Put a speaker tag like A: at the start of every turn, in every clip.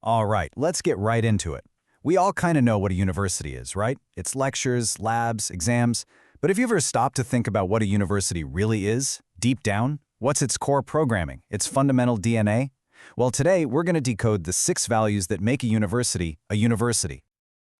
A: All right, let's get right into it. We all kind of know what a university is, right? It's lectures, labs, exams. But have you ever stopped to think about what a university really is, deep down? What's its core programming, its fundamental DNA? Well, today we're going to decode the 6 values that make a university a university.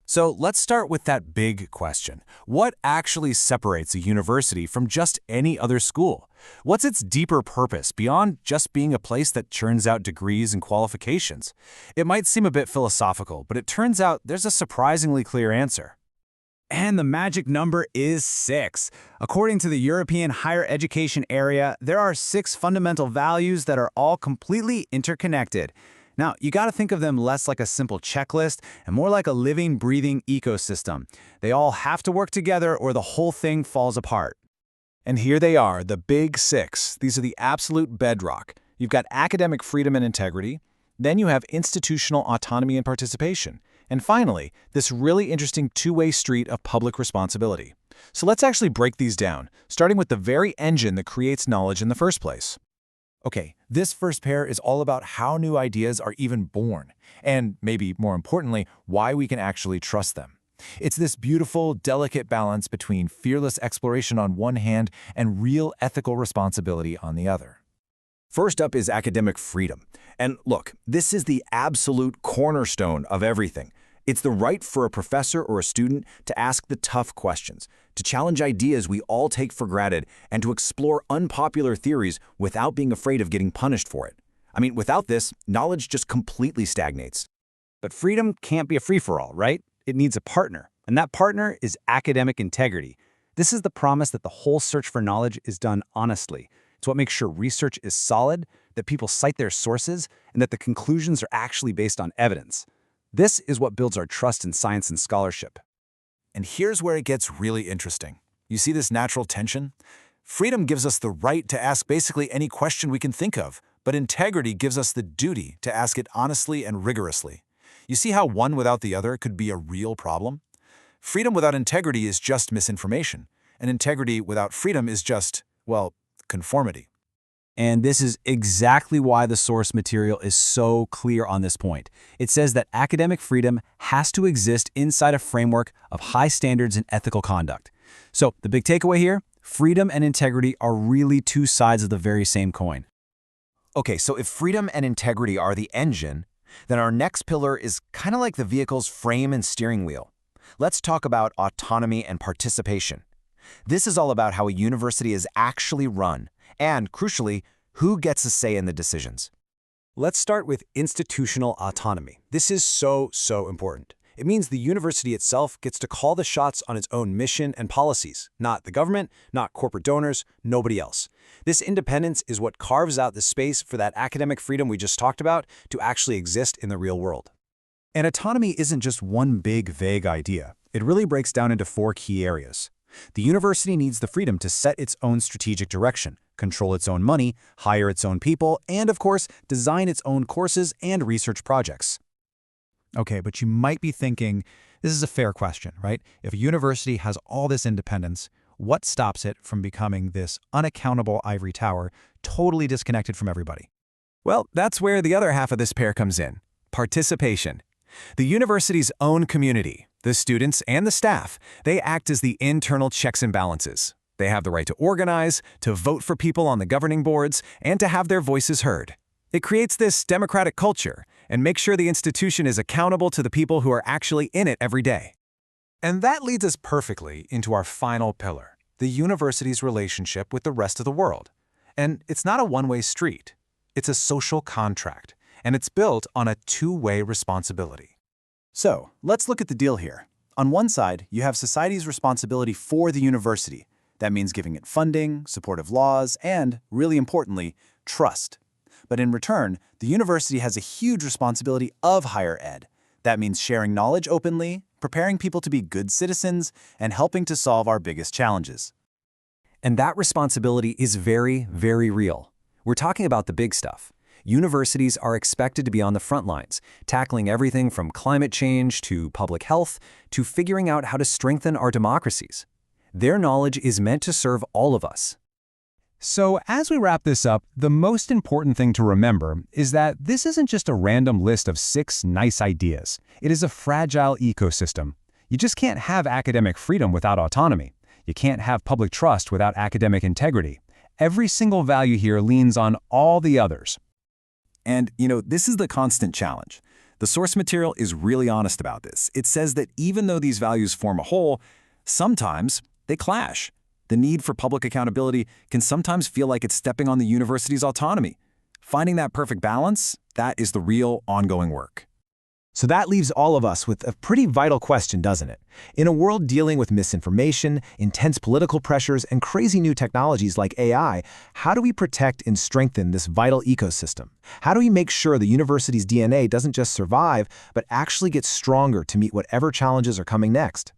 A: So let's start with that big question. What actually separates a university from just any other school? What's its deeper purpose beyond just being a place that churns out degrees and qualifications? It might seem a bit philosophical, but it turns out there's a surprisingly clear answer.
B: And the magic number is 6. According to the European higher education area, there are 6 fundamental values that are all completely interconnected. Now, you got to think of them less like a simple checklist and more like a living, breathing ecosystem. They all have to work together or the whole thing falls apart.
A: And here they are, the big 6. These are the absolute bedrock. You've got academic freedom and integrity. Then you have institutional autonomy and participation. And finally, this really interesting two-way street of public responsibility. So let's actually break these down, starting with the very engine that creates knowledge in the first place. Okay, this first pair is all about how new ideas are even born, and maybe more importantly, why we can actually trust them. It's this beautiful, delicate balance between fearless exploration on one hand and real ethical responsibility on the other. First up is academic freedom. And look, this is the absolute cornerstone of everything. It's the right for a professor or a student to ask the tough questions, to challenge ideas we all take for granted, and to explore unpopular theories without being afraid of getting punished for it. I mean, without this, knowledge just completely stagnates.
B: But freedom can't be a free-for-all, right? It needs a partner, and that partner is academic integrity. This is the promise that the whole search for knowledge is done honestly. It's what makes sure research is solid, that people cite their sources, and that the conclusions are actually based on evidence. This is what builds our trust in science and scholarship.
A: And here's where it gets really interesting. You see this natural tension? Freedom gives us the right to ask basically any question we can think of, but integrity gives us the duty to ask it honestly and rigorously. You see how one without the other could be a real problem? Freedom without integrity is just misinformation, and integrity without freedom is just, well, conformity.
B: And this is exactly why the source material is so clear on this point. It says that academic freedom has to exist inside a framework of high standards and ethical conduct. So the big takeaway here, freedom and integrity are really two sides of the very same coin.
A: Okay, so if freedom and integrity are the engine, then our next pillar is kind of like the vehicle's frame and steering wheel. Let's talk about autonomy and participation. This is all about how a university is actually run, and, crucially, who gets a say in the decisions.
B: Let's start with institutional autonomy. This is so important. It means the university itself gets to call the shots on its own mission and policies, not the government, not corporate donors, nobody else. This independence is what carves out the space for that academic freedom we just talked about to actually exist in the real world.
A: And autonomy isn't just one big, vague idea. It really breaks down into 4 key areas. The university needs the freedom to set its own strategic direction, control its own money, hire its own people, and of course, design its own courses and research projects. Okay, but you might be thinking, this is a fair question, right? If a university has all this independence, what stops it from becoming this unaccountable ivory tower, totally disconnected from everybody? Well, that's where the other half of this pair comes in, participation. The university's own community, the students and the staff, they act as the internal checks and balances. They have the right to organize, to vote for people on the governing boards, and to have their voices heard. It creates this democratic culture and makes sure the institution is accountable to the people who are actually in it every day. And that leads us perfectly into our final pillar, the university's relationship with the rest of the world. And it's not a one-way street. It's a social contract, and it's built on a two-way responsibility. So, let's look at the deal here. On one side, you have society's responsibility for the university. That means giving it funding, supportive laws, and, really importantly, trust. But in return, the university has a huge responsibility of higher ed. That means sharing knowledge openly, preparing people to be good citizens, and helping to solve our biggest challenges.
B: And that responsibility is very, very real. We're talking about the big stuff. Universities are expected to be on the front lines, tackling everything from climate change to public health to figuring out how to strengthen our democracies. Their knowledge is meant to serve all of us.
C: So as we wrap this up, the most important thing to remember is that this isn't just a random list of 6 nice ideas. It is a fragile ecosystem. You just can't have academic freedom without autonomy. You can't have public trust without academic integrity. Every single value here leans on all the others.
A: And, this is the constant challenge. The source material is really honest about this. It says that even though these values form a whole, sometimes they clash. The need for public accountability can sometimes feel like it's stepping on the university's autonomy. Finding that perfect balance, that is the real ongoing work.
D: So that leaves all of us with a pretty vital question, doesn't it? In a world dealing with misinformation, intense political pressures, and crazy new technologies like AI, how do we protect and strengthen this vital ecosystem? How do we make sure the university's DNA doesn't just survive, but actually get stronger to meet whatever challenges are coming next?